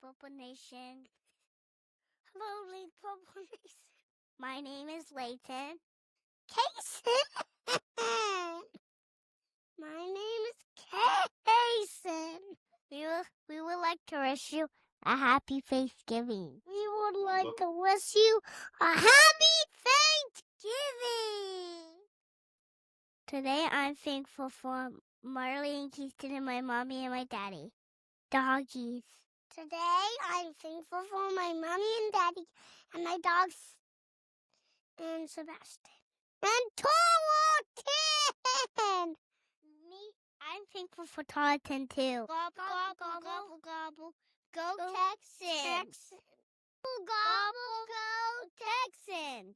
Purple Nation. Hello, Bleed Purple Nation. My name is Layton. Kason. My name is Kason. We would like to wish you a happy Thanksgiving. We would like to wish you a happy Thanksgiving. Today I'm thankful for Marley and Keaton and my mommy and my daddy. Doggies. Today I'm thankful for my mommy and daddy and my dogs and Sebastian. And Tarleton! I'm thankful for Tarleton too. Gobble, gobble, gobble, gobble. Go Texans! Gobble, go Texans!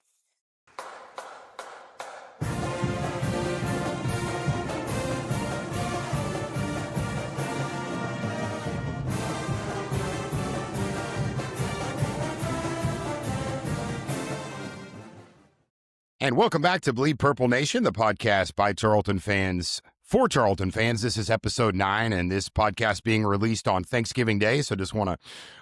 And welcome back to Bleed Purple Nation, the podcast by Tarleton fans for Tarleton fans. This is episode 9, and this podcast being released on Thanksgiving Day. So just want to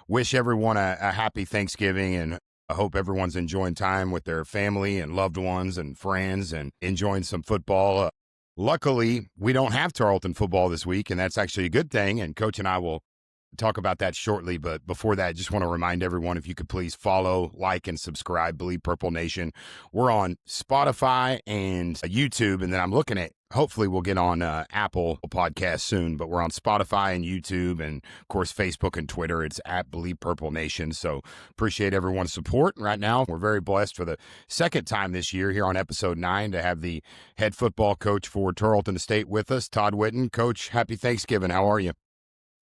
wish everyone a happy Thanksgiving, and I hope everyone's enjoying time with their family and loved ones and friends and enjoying some football. Luckily, we don't have Tarleton football this week, and that's actually a good thing, and Coach and I will talk about that shortly. But before that, just want to remind everyone, if you could please follow, like, and subscribe Bleed Purple Nation. We're on Spotify and YouTube, and then I'm looking at, hopefully we'll get on Apple Podcasts soon, but we're on Spotify and YouTube, and of course Facebook and Twitter. It's at Bleed Purple Nation. So appreciate everyone's support. Right now, we're very blessed for the second time this year here on episode 9 to have the head football coach for Tarleton State with us, Todd Whitten. Coach, happy Thanksgiving. How are you?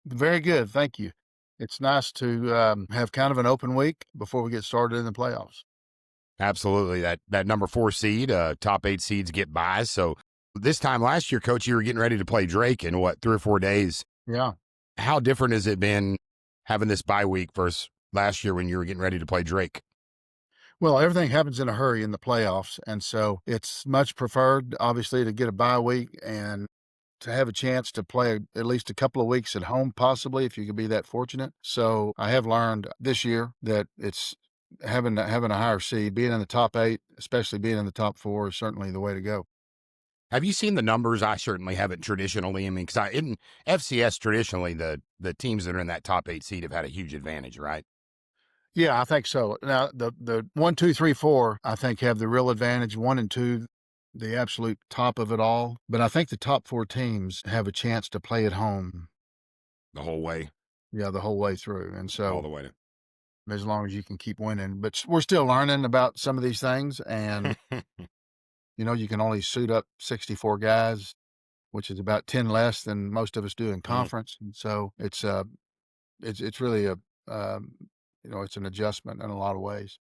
Very good. Thank you. It's nice to have kind of an open week before we get started in the playoffs. Absolutely. That number 4 seed, top 8 seeds get by. So this time last year, Coach, you were getting ready to play Drake in 3 or 4 days. Yeah. How different has it been having this bye week versus last year when you were getting ready to play Drake? Well, everything happens in a hurry in the playoffs. And so it's much preferred, obviously, to get a bye week and to have a chance to play at least a couple of weeks at home, possibly, if you could be that fortunate. So I have learned this year that it's having a higher seed, being in the top 8, especially being in the top 4, is certainly the way to go. Have you seen the numbers? I certainly haven't traditionally. I mean, because in FCS, traditionally, the teams that are in that top 8 seed have had a huge advantage, right? Yeah, I think so. Now, the 1, 2, 3, 4, I think, have the real advantage. 1 and 2, the absolute top of it all. But I think the top 4 teams have a chance to play at home. The whole way? Yeah, the whole way through. And so all the way to. As long as you can keep winning. But we're still learning about some of these things. And, you can only suit up 64 guys, which is about 10 less than most of us do in conference. And so it's really it's an adjustment in a lot of ways.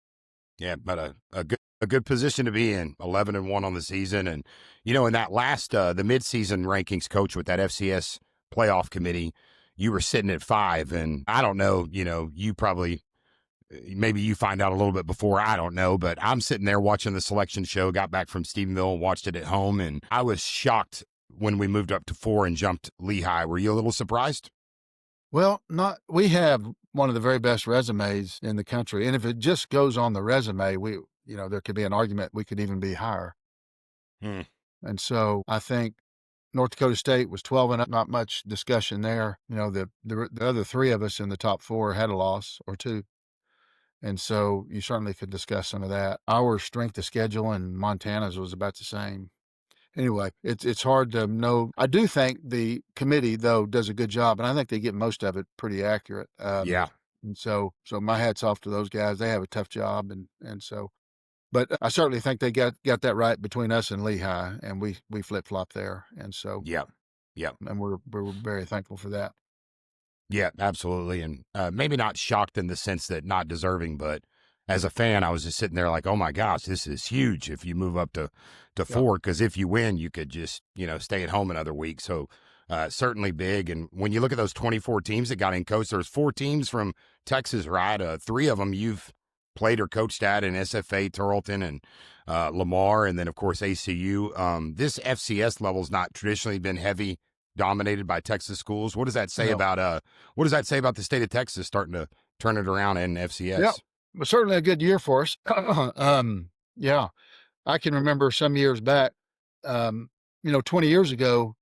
Yeah, but a good position to be in, 11-1 on the season. And, in that last, the midseason rankings, Coach, with that FCS playoff committee, you were sitting at 5. And I don't know, you probably, maybe you find out a little bit before, I don't know, but I'm sitting there watching the selection show, got back from Stephenville and watched it at home. And I was shocked when we moved up to 4 and jumped Lehigh. Were you a little surprised? Well, we have one of the very best resumes in the country. And if it just goes on the resume, there could be an argument we could even be higher. And so I think North Dakota State was 12-0, not much discussion there. The other 3 of us in the top 4 had a loss or 2. And so you certainly could discuss some of that. Our strength of schedule and Montana's was about the same. Anyway, it's hard to know. I do think the committee, though, does a good job, and I think they get most of it pretty accurate. Yeah. And so my hat's off to those guys. They have a tough job, and so. But I certainly think they got that right between us and Lehigh, and we flip-flop there. And so. Yeah. And we're very thankful for that. Yeah, absolutely. And maybe not shocked in the sense that not deserving, but as a fan, I was just sitting there like, oh my gosh, this is huge if you move up to 4, because if you win, you could just, stay at home another week. So certainly big. And when you look at those 24 teams that got in, Coach, there's 4 teams from Texas, right? 3 of them you've played or coached at in SFA, Tarleton, and Lamar, and then, of course, ACU. This FCS level's not traditionally been heavy dominated by Texas schools. What does that say about the state of Texas starting to turn it around in FCS? Yeah, it was certainly a good year for us. Yeah, I can remember some years back, 20 years ago,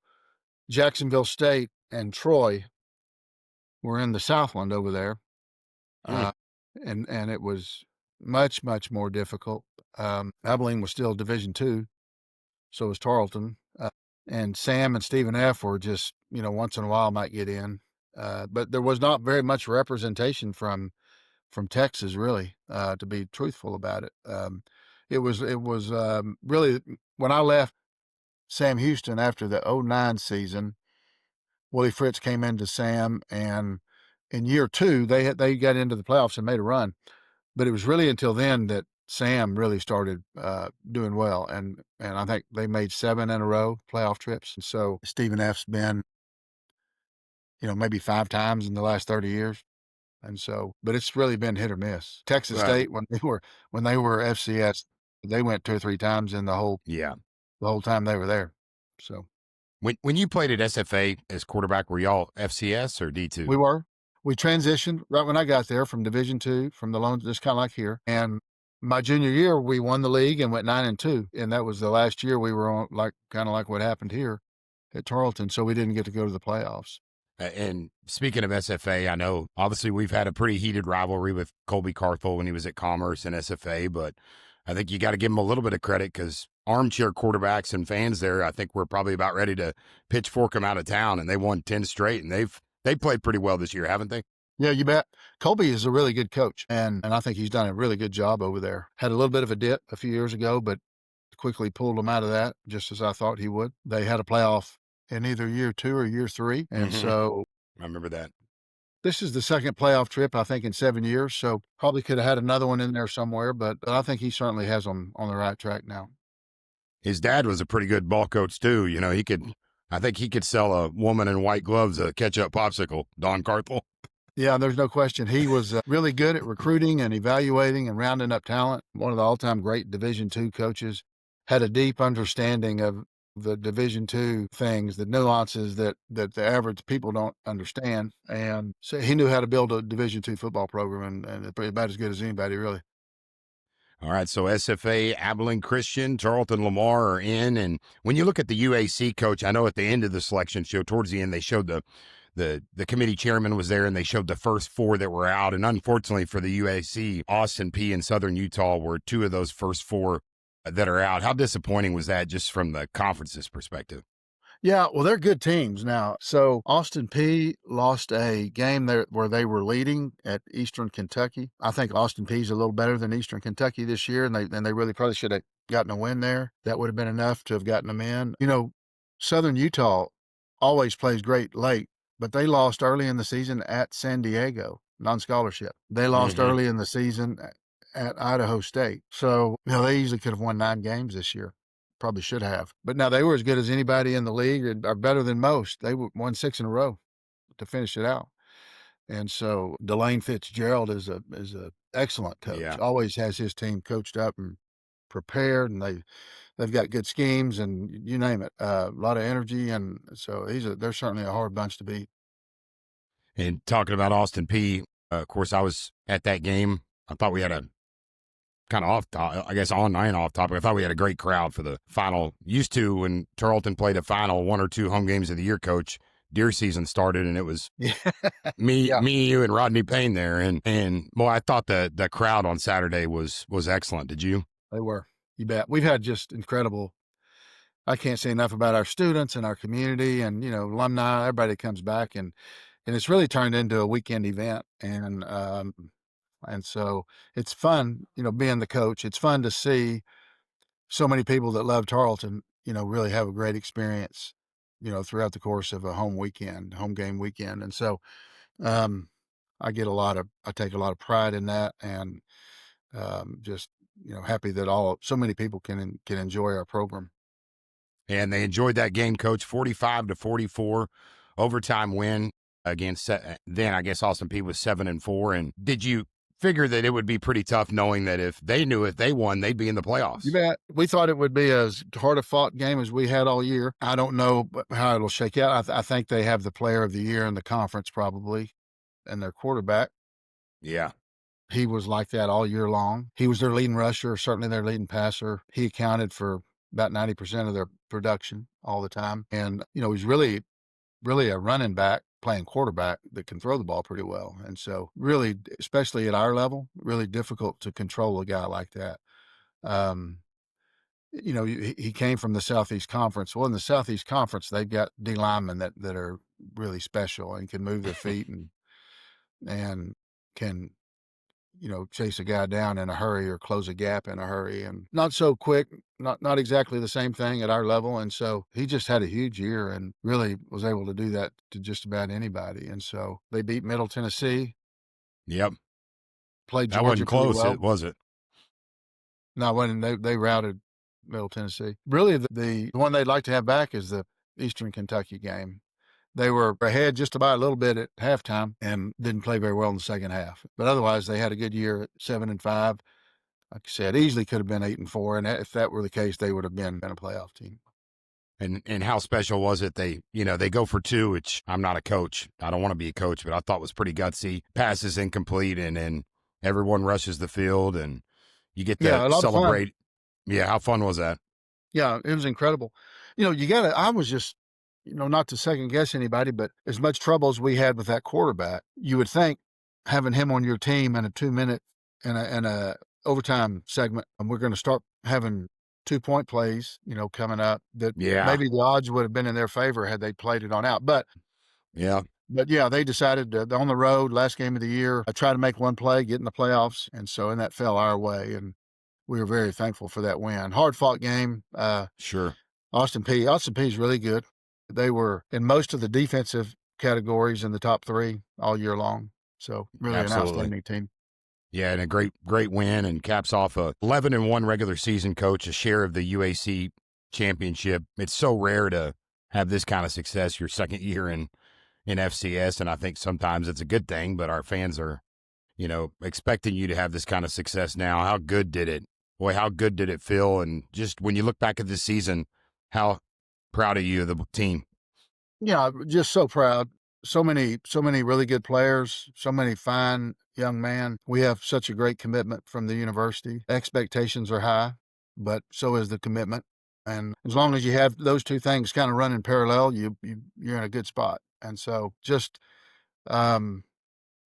Jacksonville State and Troy were in the Southland over there. And it was much, much more difficult. Abilene was still Division II, so was Tarleton. And Sam and Stephen F. were just, once in a while might get in. But there was not very much representation from Texas, really, to be truthful about it. It was really, when I left Sam Houston after the 2009 season, Willie Fritz came into Sam, and in year 2, they got into the playoffs and made a run. But it was really until then that Sam really started doing well, and I think they made 7 in a row playoff trips. And so Stephen F's been, maybe 5 times in the last 30 years. And so, but it's really been hit or miss. Texas State, when they were FCS, they went 2 or 3 times in the whole time they were there. So when you played at SFA as quarterback, were y'all FCS or D2? We were. We transitioned right when I got there from Division II, from the loans, just kind of like here. And my junior year, we won the league and went 9-2, and that was the last year we were on, kind of like what happened here at Tarleton. So we didn't get to go to the playoffs. And speaking of SFA, I know obviously we've had a pretty heated rivalry with Colby Carthel when he was at Commerce and SFA, but I think you got to give him a little bit of credit because armchair quarterbacks and fans there, I think we're probably about ready to pitchfork them out of town, and they won 10 straight, and they played pretty well this year, haven't they? Yeah, you bet. Colby is a really good coach, and I think he's done a really good job over there. Had a little bit of a dip a few years ago, but quickly pulled them out of that, just as I thought he would. They had a playoff in either year 2 or year 3, and so I remember that. This is the second playoff trip, I think, in 7 years, so probably could have had another one in there somewhere, but I think he certainly has them on the right track now. His dad was a pretty good ball coach, too. I think he could sell a woman in white gloves a ketchup popsicle, Don Carthel. Yeah, there's no question. He was really good at recruiting and evaluating and rounding up talent. One of the all-time great Division II coaches. Had a deep understanding of the Division II things, the nuances that the average people don't understand. And so he knew how to build a Division II football program, and about as good as anybody, really. All right, so SFA, Abilene Christian, Tarleton Lamar are in. And when you look at the UAC coach, I know at the end of the selection show, towards the end, they showed the committee chairman was there, and they showed the first 4 that were out. And unfortunately for the UAC, Austin Peay and Southern Utah were 2 of those first 4 that are out. How disappointing was that just from the conference's perspective? Yeah, well, they're good teams now. So Austin Peay lost a game there where they were leading at Eastern Kentucky. I think Austin Peay's a little better than Eastern Kentucky this year, and they really probably should have gotten a win there. That would have been enough to have gotten them in. Southern Utah always plays great late, but they lost early in the season at San Diego, non-scholarship. They lost early in the season at Idaho State. So, they easily could have won 9 games this year. Probably should have. But now they were as good as anybody in the league, and are better than most. They won 6 in a row to finish it out. And so Delane Fitzgerald is a excellent coach. Yeah. Always has his team coached up and prepared, and they've got good schemes, and you name it, a lot of energy. And so they're certainly a hard bunch to beat. And talking about Austin Peay, of course, I was at that game. I thought we had a kind of on and off topic. I thought we had a great crowd for the final. Used to, when Tarleton played a final 1 or 2 home games of the year, coach, deer season started, and it was me, you, and Rodney Payne there. And boy, I thought the crowd on Saturday was excellent. Did you? They were. You bet. We've had just incredible. I can't say enough about our students and our community and, alumni, everybody that comes back, and it's really turned into a weekend event. And so it's fun, being the coach. It's fun to see so many people that love Tarleton, really have a great experience, throughout the course of a home game weekend. And so I take a lot of pride in that, and just, happy that so many people can enjoy our program. And they enjoyed that game, coach. 45-44 overtime win against, then I guess Austin Peay was 7-4. And did you figure that it would be pretty tough knowing that if they knew if they won, they'd be in the playoffs. You bet. We thought it would be as hard a fought game as we had all year. I don't know how it'll shake out. I think they have the player of the year in the conference probably, and their quarterback. Yeah. He was like that all year long. He was their leading rusher, certainly their leading passer. He accounted for about 90% of their production all the time. And, he's really a running back playing quarterback that can throw the ball pretty well. And so really, especially at our level, really difficult to control a guy like that. He came from the Southeast Conference. Well, in the Southeast Conference, they've got D linemen that are really special and can move their feet and can, chase a guy down in a hurry or close a gap in a hurry, and not so quick, not exactly the same thing at our level. And so he just had a huge year and really was able to do that to just about anybody. And so they beat Middle Tennessee. Yep. Played That Georgia wasn't close, well. was it? No, when they routed Middle Tennessee. Really, the one they'd like to have back is the Eastern Kentucky game. They were ahead just about a little bit at halftime and didn't play very well in the second half. But otherwise, they had a good year at 7-5. Like I said, easily could have been 8-4. And if that were the case, they would have been a playoff team. And how special was it? They go for two, which I'm not a coach. I don't want to be a coach, but I thought was pretty gutsy. Passes incomplete, and then everyone rushes the field, and you get to celebrate. Yeah, how fun was that? Yeah, it was incredible. I was just, not to second guess anybody, but as much trouble as we had with that quarterback, you would think having him on your team in a 2-minute and a overtime segment, and we're going to start having 2-point plays, coming up, that maybe the odds would have been in their favor had they played it on out. But yeah, they decided on the road, last game of the year, I try to make one play, get in the playoffs. And that fell our way. And we were very thankful for that win. Hard fought game. Sure. Austin Peay is really good. They were in most of the defensive categories in the top 3 all year long. So really an outstanding team. Yeah, and a great win, and caps off a 11-1 regular season, coach, a share of the UAC Championship. It's so rare to have this kind of success your second year in FCS, and I think sometimes it's a good thing, but our fans are, expecting you to have this kind of success now. How good did it feel? And just when you look back at this season, how proud of you of the team? Yeah, just so proud. So many really good players, so many fine young men. We have such a great commitment from the university. Expectations are high, but so is the commitment. And as long as you have those two things kind of running parallel, you're in a good spot. And so just, a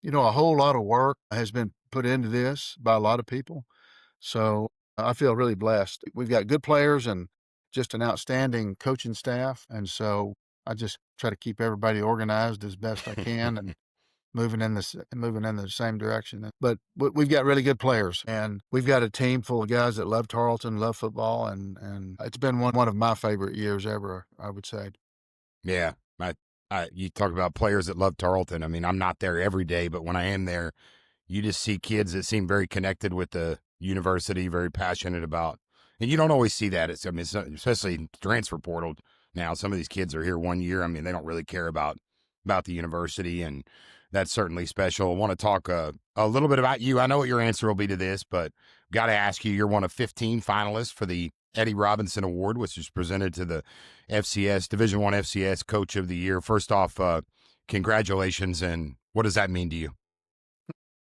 whole lot of work has been put into this by a lot of people. So I feel really blessed. We've got good players and just an outstanding coaching staff. And so I just try to keep everybody organized as best I can and moving in the same direction. But we've got really good players, and we've got a team full of guys that love Tarleton, love football, and it's been one of my favorite years ever, I would say. Yeah, you talk about players that love Tarleton. I mean, I'm not there every day, but when I am there, you just see kids that seem very connected with the university, very passionate about, and you don't always see that. Especially transfer portal now. Some of these kids are here 1 year. I mean, they don't really care about the university, and that's certainly special. I want to talk a little bit about you. I know what your answer will be to this, but got to ask you, you're one of 15 finalists for the Eddie Robinson Award, which is presented to the FCS, Division I FCS Coach of the Year. First off, congratulations, and what does that mean to you?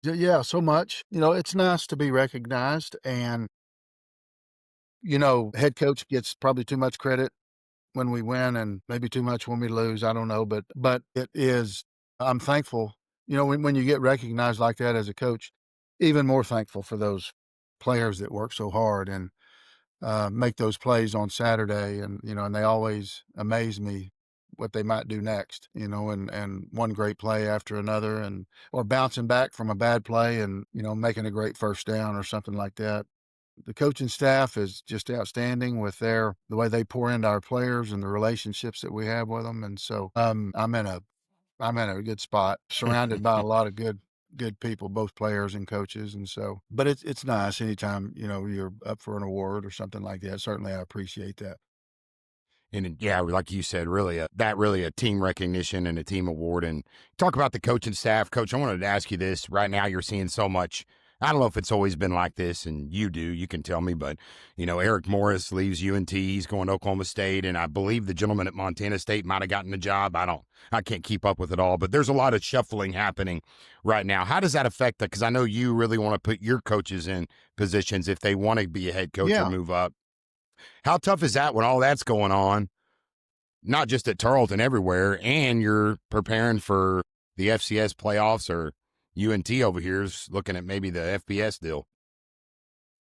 Yeah, so much. It's nice to be recognized, and, head coach gets probably too much credit when we win and maybe too much when we lose. I don't know, but it is, I'm thankful, when you get recognized like that as a coach, even more thankful for those players that work so hard and make those plays on Saturday. And, and they always amaze me what they might do next, and one great play after another, or bouncing back from a bad play and, making a great first down or something like that. The coaching staff is just outstanding with the way they pour into our players and the relationships that we have with them. And so, I'm in a good spot, surrounded by a lot of good people, both players and coaches. And so, but it's nice anytime, you're up for an award or something like that. Certainly I appreciate that. And yeah, like you said, really a team recognition and a team award. And talk about the coaching staff. Coach, I wanted to ask you this. Right now you're seeing so much. I don't know if it's always been like this, and you can tell me, but, Eric Morris leaves UNT. He's going to Oklahoma State, and I believe the gentleman at Montana State might have gotten the job. I can't keep up with it all, but there's a lot of shuffling happening right now. How does that affect that? Because I know you really want to put your coaches in positions if they want to be a head coach or move up. How tough is that when all that's going on, not just at Tarleton, everywhere, and you're preparing for the FCS playoffs, or UNT over here is looking at maybe the FBS deal?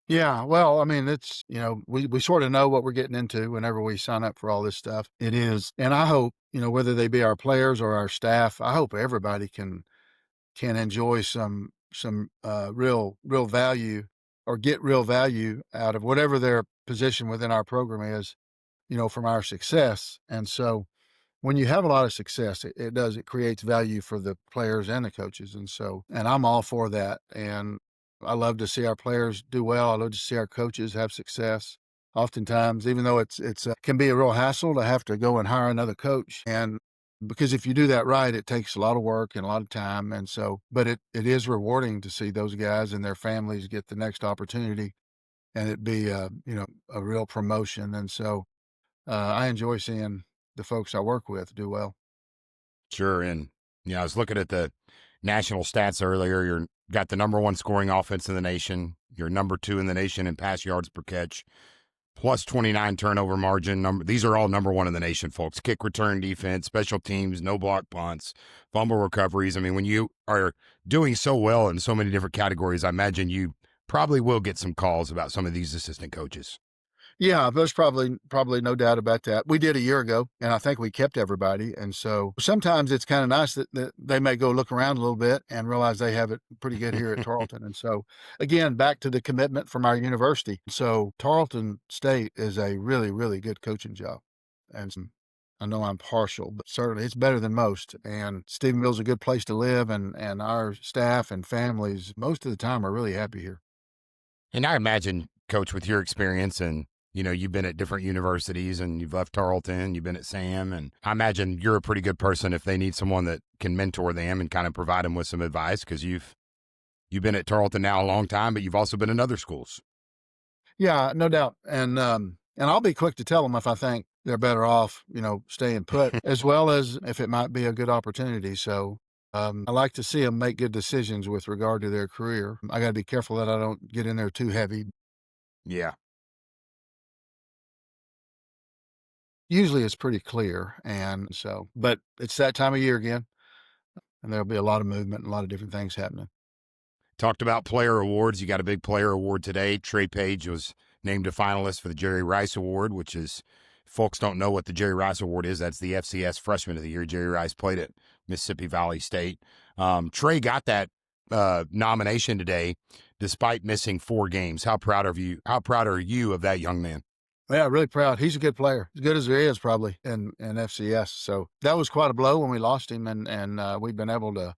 Yeah, well, I mean, it's, we sort of know what we're getting into whenever we sign up for all this stuff. It is. And I hope, whether they be our players or our staff, I hope everybody can enjoy some real value, or get real value out of whatever their position within our program is, from our success. And so when you have a lot of success, it creates value for the players and the coaches. And I'm all for that. And I love to see our players do well. I love to see our coaches have success. Oftentimes, even though it's can be a real hassle to have to go and hire another coach, and because if you do that right, it takes a lot of work and a lot of time. And so, but it is rewarding to see those guys and their families get the next opportunity, and it be a real promotion. And so, I enjoy seeing the folks I work with do well. Sure. And, I was looking at the national stats earlier. You're got the number 1 scoring offense in the nation. You're number 2 in the nation in pass yards per catch, plus 29 turnover margin. These are all number 1 in the nation, folks. Kick return defense, special teams, no block punts, fumble recoveries. I mean, when you are doing so well in so many different categories, I imagine you probably will get some calls about some of these assistant coaches. Yeah, there's probably no doubt about that. We did a year ago, and I think we kept everybody. And so sometimes it's kind of nice that they may go look around a little bit and realize they have it pretty good here at Tarleton. And so, again, back to the commitment from our university. So Tarleton State is a really, really good coaching job. And I know I'm partial, but certainly it's better than most. And Stephenville's a good place to live, and our staff and families most of the time are really happy here. And I imagine, Coach, with your experience, and you've been at different universities, and you've left Tarleton, you've been at Sam, and I imagine you're a pretty good person if they need someone that can mentor them and kind of provide them with some advice, because you've been at Tarleton now a long time, but you've also been in other schools. Yeah, no doubt. And I'll be quick to tell them if I think they're better off, staying put, as well as if it might be a good opportunity. So I like to see them make good decisions with regard to their career. I got to be careful that I don't get in there too heavy. Yeah. Usually it's pretty clear. And so, but it's that time of year again, and there'll be a lot of movement and a lot of different things happening. Talked about player awards. You got a big player award today. Trey Page was named a finalist for the Jerry Rice Award, which is, folks don't know what the Jerry Rice Award is. That's the FCS Freshman of the Year. Jerry Rice played at Mississippi Valley State. Trey got that nomination today, despite missing 4 games. How proud are you of that young man? Yeah, really proud. He's a good player, as good as there is probably in FCS. So that was quite a blow when we lost him, and we've been able to,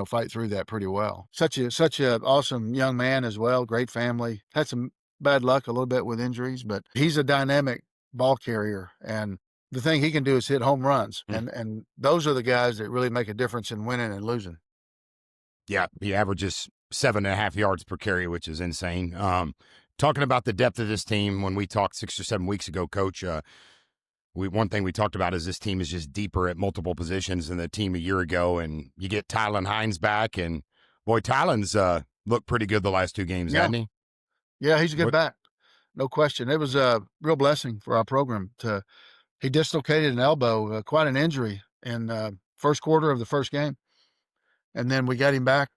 fight through that pretty well. Such a awesome young man as well. Great family. Had some bad luck a little bit with injuries, but he's a dynamic ball carrier, and the thing he can do is hit home runs, and those are the guys that really make a difference in winning and losing. Yeah, he averages 7.5 yards per carry, which is insane. Talking about the depth of this team, when we talked 6 or 7 weeks ago, Coach, one thing we talked about is this team is just deeper at multiple positions than the team a year ago. And you get Tylen Hines back, and boy, Tylen's looked pretty good the last 2 games, hasn't he? Yeah, he's a good back, no question. It was a real blessing for our program. He dislocated an elbow, quite an injury in first quarter of the first game, and then we got him back.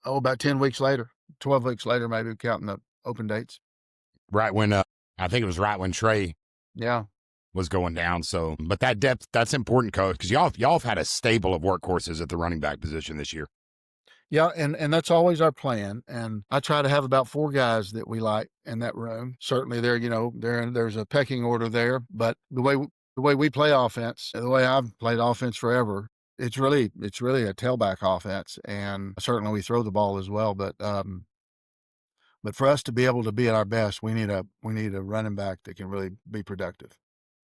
About 10 weeks later, 12 weeks later, maybe counting the open dates. Right when, I think it was right when Trey was going down. So, but that depth, that's important, Coach, because y'all have had a stable of workhorses at the running back position this year. Yeah, and that's always our plan. And I try to have about 4 guys that we like in that room. Certainly there's a pecking order there, but the way we play offense, the way I've played offense forever, it's really a tailback offense, and certainly we throw the ball as well. But But for us to be able to be at our best, we need a running back that can really be productive.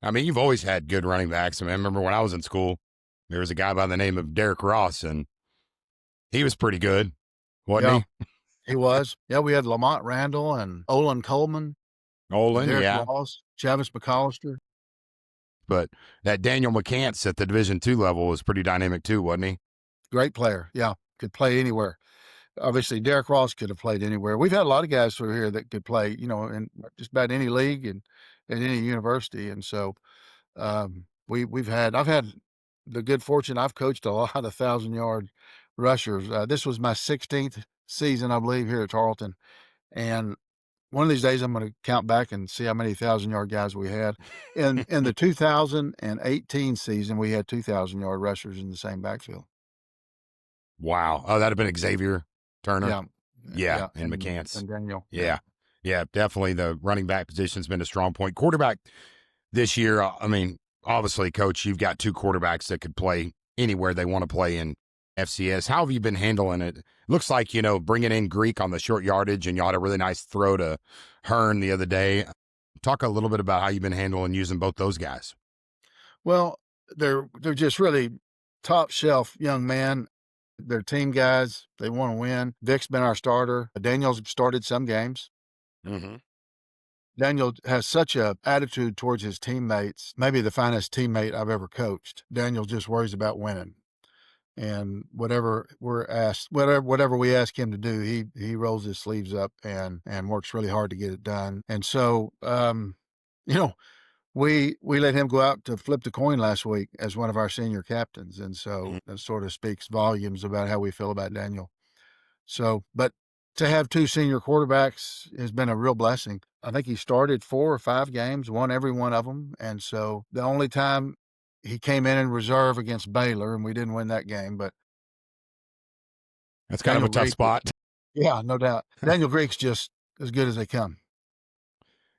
I mean, you've always had good running backs. I mean, I remember when I was in school, there was a guy by the name of Derek Ross, and he was pretty good, wasn't he was. Yeah, we had Lamont Randall and Olin Coleman, he? Olin, Derek yeah. Ross, Chavis McCollister. But that Daniel McCants at the Division II level was pretty dynamic too, wasn't he? Great player. Yeah, could play anywhere. Obviously, Derek Ross could have played anywhere. We've had a lot of guys through here that could play, in just about any league and at any university. And so I've had the good fortune. I've coached a lot of 1,000-yard rushers. This was my 16th season, I believe, here at Tarleton. And one of these days I'm going to count back and see how many 1,000-yard guys we had. In the 2018 season, we had 2,000-yard rushers in the same backfield. Wow. Oh, that'd have been Xavier Turner. Yeah. And McCants. And Daniel. Yeah, definitely the running back position's been a strong point. Quarterback this year, I mean, obviously, Coach, you've got two quarterbacks that could play anywhere they want to play in FCS. How have you been handling it? Looks like, bringing in Greek on the short yardage, and you had a really nice throw to Hearn the other day. Talk a little bit about how you've been handling using both those guys. Well, they're just really top shelf young men. They're team guys. They want to win. Vic's been our starter. Daniel's started some games. Mm-hmm. Daniel has such a attitude towards his teammates, maybe the finest teammate I've ever coached. Daniel just worries about winning. And whatever we ask him to do, he rolls his sleeves up and works really hard to get it done. And so, we let him go out to flip the coin last week as one of our senior captains. And so that sort of speaks volumes about how we feel about Daniel. So, but to have two senior quarterbacks has been a real blessing. I think he started 4 or 5 games, won every one of them. And so the only time he came in reserve against Baylor, and we didn't win that game, but that's kind of a tough spot. Yeah, no doubt. Daniel Greek's just as good as they come.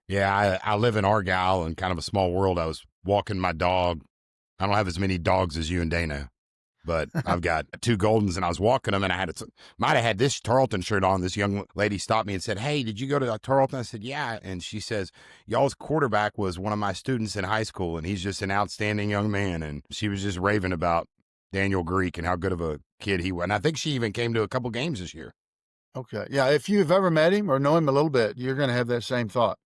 Yeah, I live in Argyle in kind of a small world. I was walking my dog. I don't have as many dogs as you and Dana, but I've got 2 Goldens, and I was walking them, and I might have had this Tarleton shirt on. This young lady stopped me and said, "Hey, did you go to Tarleton?" I said, "Yeah." And she says, "Y'all's quarterback was one of my students in high school, and he's just an outstanding young man." And she was just raving about Daniel Greek and how good of a kid he was. And I think she even came to a couple games this year. Okay. Yeah, if you've ever met him or know him a little bit, you're going to have that same thought.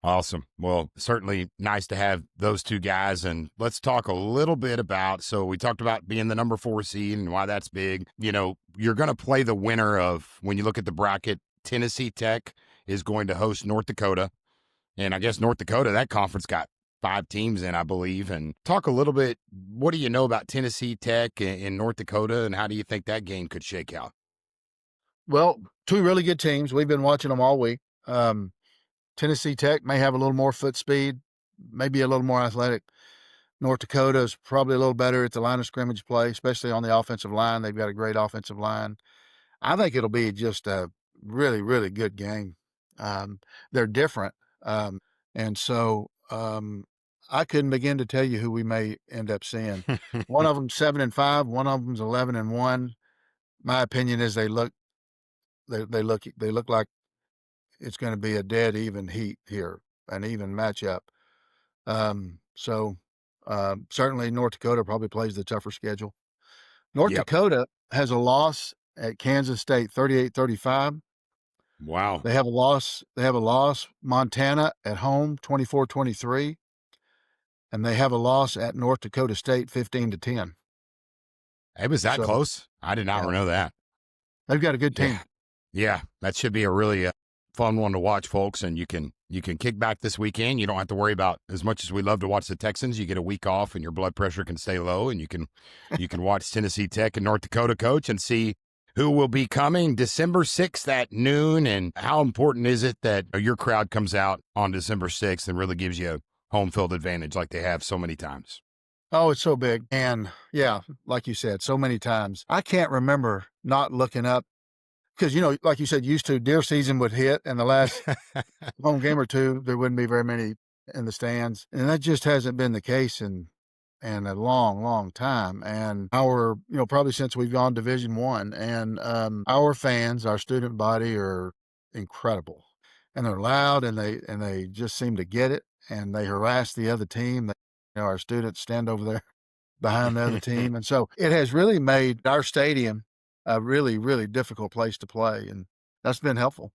Awesome. Well, certainly nice to have those 2 guys. And let's talk a little bit about, so we talked about being the number 4 seed and why that's big. You're going to play the winner of, when you look at the bracket, Tennessee Tech is going to host North Dakota. And I guess North Dakota, that conference got 5 teams in, I believe. And talk a little bit, what do you know about Tennessee Tech in North Dakota, and how do you think that game could shake out? Well, 2 really good teams. We've been watching them all week. Tennessee Tech may have a little more foot speed, maybe a little more athletic. North Dakota is probably a little better at the line of scrimmage play, especially on the offensive line. They've got a great offensive line. I think it'll be just a really, really good game. They're different. And so I couldn't begin to tell you who we may end up seeing. One of them's 7-5, one of them's 11-1. My opinion is they look like it's going to be a dead even heat here, an even matchup. Certainly North Dakota probably plays the tougher schedule. North Dakota has a loss at Kansas State, 38-35. Wow. They have a loss. Montana at home, 24-23. And they have a loss at North Dakota State, 15-10. It was that close? I did not know that. They've got a good team. Yeah, that should be a really fun one to watch, folks. And you can kick back this weekend. You don't have to worry about, as much as we love to watch the Texans, you get a week off and your blood pressure can stay low, and you can watch Tennessee Tech and North Dakota, Coach, and see who will be coming December 6th at noon. And how important is it that your crowd comes out on December 6th and really gives you a home field advantage like they have so many times? Oh, it's so big. And yeah, like you said, so many times. I can't remember not looking up because, like you said, used to, deer season would hit, and the last home game or 2, there wouldn't be very many in the stands. And that just hasn't been the case in a long, long time. And probably since we've gone Division I, and our fans, our student body, are incredible. And they're loud, and they just seem to get it, and they harass the other team. Our students stand over there behind the other team. And so it has really made our stadium a really, really difficult place to play. And that's been helpful.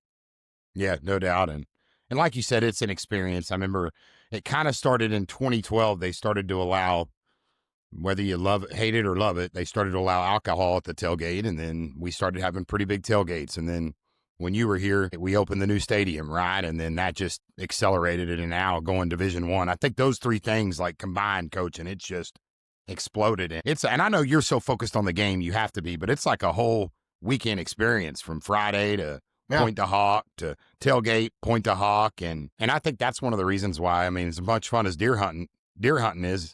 Yeah, no doubt. And like you said, it's an experience. I remember it kind of started in 2012. They started to allow, whether you hate it or love it, they started to allow alcohol at the tailgate. And then we started having pretty big tailgates. And then when you were here, we opened the new stadium, right? And then that just accelerated it. And now going Division I think those three things like combined, Coach, and it's just exploded. And I know you're so focused on the game, you have to be, but it's like a whole weekend experience from Friday to Point to Hawk to tailgate, Point to Hawk. And I think that's one of the reasons why, I mean, as much fun as deer hunting is,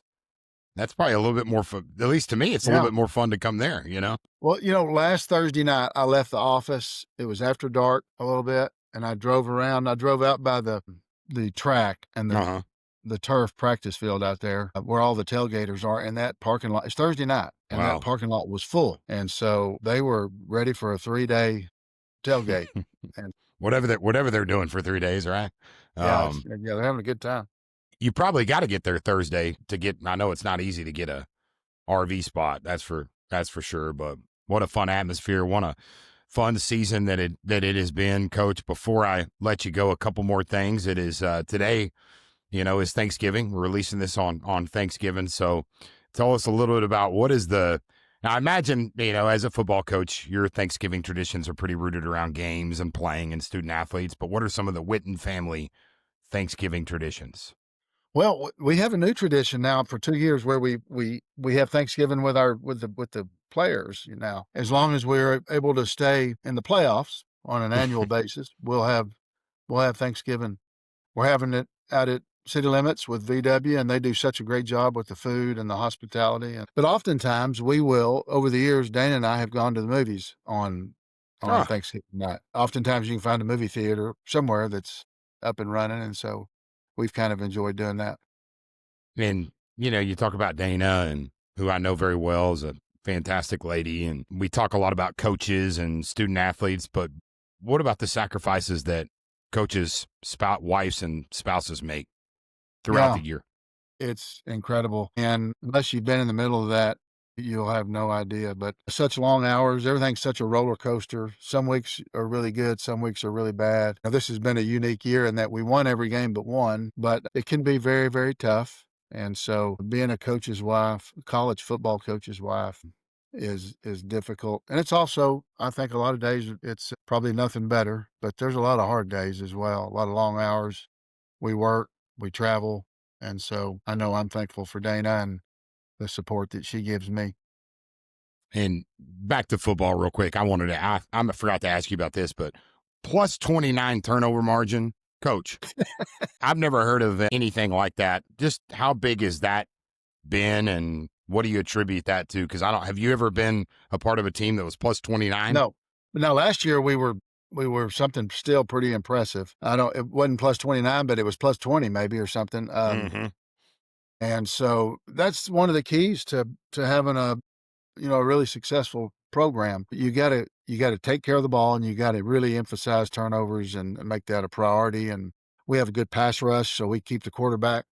that's probably a little bit more fun. At least to me, it's a little bit more fun to come there, you know? Well, last Thursday night, I left the office. It was after dark a little bit, and I drove around. I drove out by the track and the turf practice field out there where all the tailgaters are, in that parking lot. It's Thursday night, and that parking lot was full. And so they were ready for a 3-day tailgate. And whatever they're doing for 3 days, right? Yeah, they're having a good time. You probably got to get there Thursday to get. I know it's not easy to get a RV spot. That's for sure. But what a fun atmosphere! What a fun season that it has been, Coach. Before I let you go, a couple more things. It is today, is Thanksgiving. We're releasing this on Thanksgiving. So tell us a little bit about what is the. Now, I imagine, as a football coach, your Thanksgiving traditions are pretty rooted around games and playing and student athletes. But what are some of the Whitten family Thanksgiving traditions? Well, we have a new tradition now for 2 years where we have Thanksgiving with the players now. As long as we're able to stay in the playoffs on an annual basis, we'll have Thanksgiving. We're having it out at City Limits with VW, and they do such a great job with the food and the hospitality. But oftentimes we will, over the years, Dana and I have gone to the movies on Thanksgiving night. Oftentimes you can find a movie theater somewhere that's up and running, and so we've kind of enjoyed doing that. And, you talk about Dana, and who I know very well, is a fantastic lady. And we talk a lot about coaches and student athletes, but what about the sacrifices that coaches, wives and spouses make throughout the year? It's incredible. And unless you've been in the middle of that, you'll have no idea. But such long hours, everything's such a roller coaster. Some weeks are really good, some weeks are really bad. Now, this has been a unique year in that we won every game but one, but it can be very, very tough. And so being a coach's wife, college football coach's wife, is difficult. And it's also, I think a lot of days it's probably nothing better, but there's a lot of hard days as well, a lot of long hours. We work, we travel. And so I know I'm thankful for Dana and the support that she gives me. And back to football real quick. I forgot to ask you about this, but plus 29 turnover margin, Coach. I've never heard of anything like that. Just how big has that been, and what do you attribute that to? Because have you ever been a part of a team that was plus 29? No. Now, last year we were something still pretty impressive. It wasn't plus 29, but it was plus 20 maybe or something. And so that's one of the keys to having a really successful program. You got to take care of the ball, and you got to really emphasize turnovers and make that a priority. And we have a good pass rush, so we keep the quarterback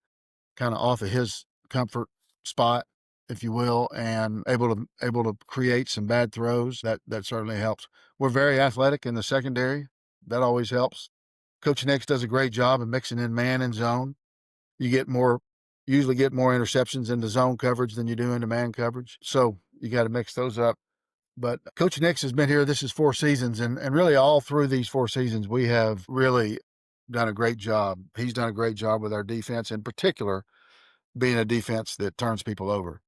kind of off of his comfort spot, if you will, and able to create some bad throws. That certainly helps. We're very athletic in the secondary. That always helps. Coach Nix does a great job of mixing in man and zone. You usually get more interceptions into zone coverage than you do into man coverage. So you got to mix those up. But Coach Nix has been here. This is 4 seasons. And really all through these 4 seasons, we have really done a great job. He's done a great job with our defense, in particular, being a defense that turns people over.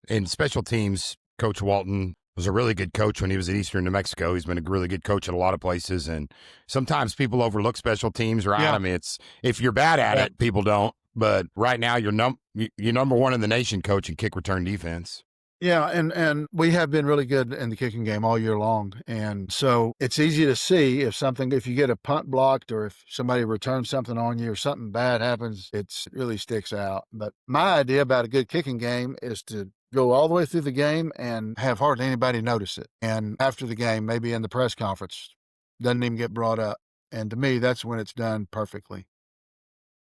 In special teams, Coach Walton was a really good coach when he was at Eastern New Mexico. He's been a really good coach at a lot of places. And sometimes people overlook special teams, right? Yeah. I mean, if you're bad at it, people don't. But right now, you're number one in the nation, Coach, in kick return defense. Yeah, and we have been really good in the kicking game all year long. And so it's easy to see if you get a punt blocked or if somebody returns something on you or something bad happens, it really sticks out. But my idea about a good kicking game is to go all the way through the game and have hardly anybody notice it. And after the game, maybe in the press conference, doesn't even get brought up. And to me, that's when it's done perfectly.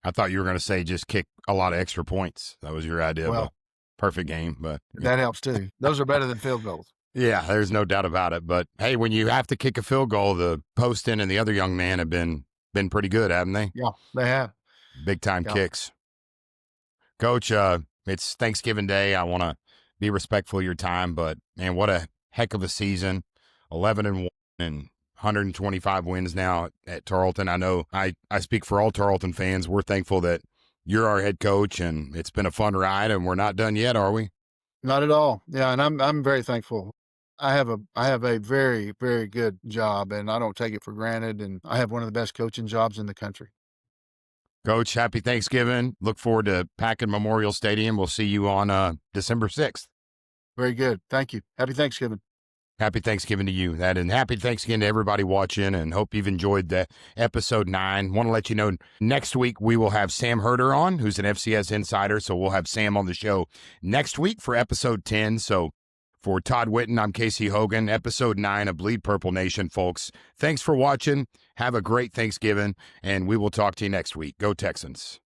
I thought you were going to say just kick a lot of extra points. That was your idea of a perfect game, but that helps too. Those are better than field goals. Yeah, there's no doubt about it. But hey, when you have to kick a field goal, the Poston and the other young man have been pretty good, haven't they? Yeah, they have. Big time kicks. Coach, it's Thanksgiving Day. I want to be respectful of your time, but man, what a heck of a season. 11-1 and 125 wins now at Tarleton. I know I speak for all Tarleton fans. We're thankful that you're our head coach, and it's been a fun ride, and we're not done yet, are we? Not at all. Yeah, and I'm very thankful. I have a very, very good job, and I don't take it for granted, and I have one of the best coaching jobs in the country. Coach, happy Thanksgiving. Look forward to packing Memorial Stadium. We'll see you on December 6th. Very good. Thank you. Happy Thanksgiving. Happy Thanksgiving to you. And happy Thanksgiving to everybody watching, and hope you've enjoyed the episode 9. Want to let you know next week we will have Sam Herder on, who's an FCS insider, so we'll have Sam on the show next week for episode 10. So for Todd Whitten, I'm Casey Hogan, episode 9 of Bleed Purple Nation, folks. Thanks for watching. Have a great Thanksgiving, and we will talk to you next week. Go Texans.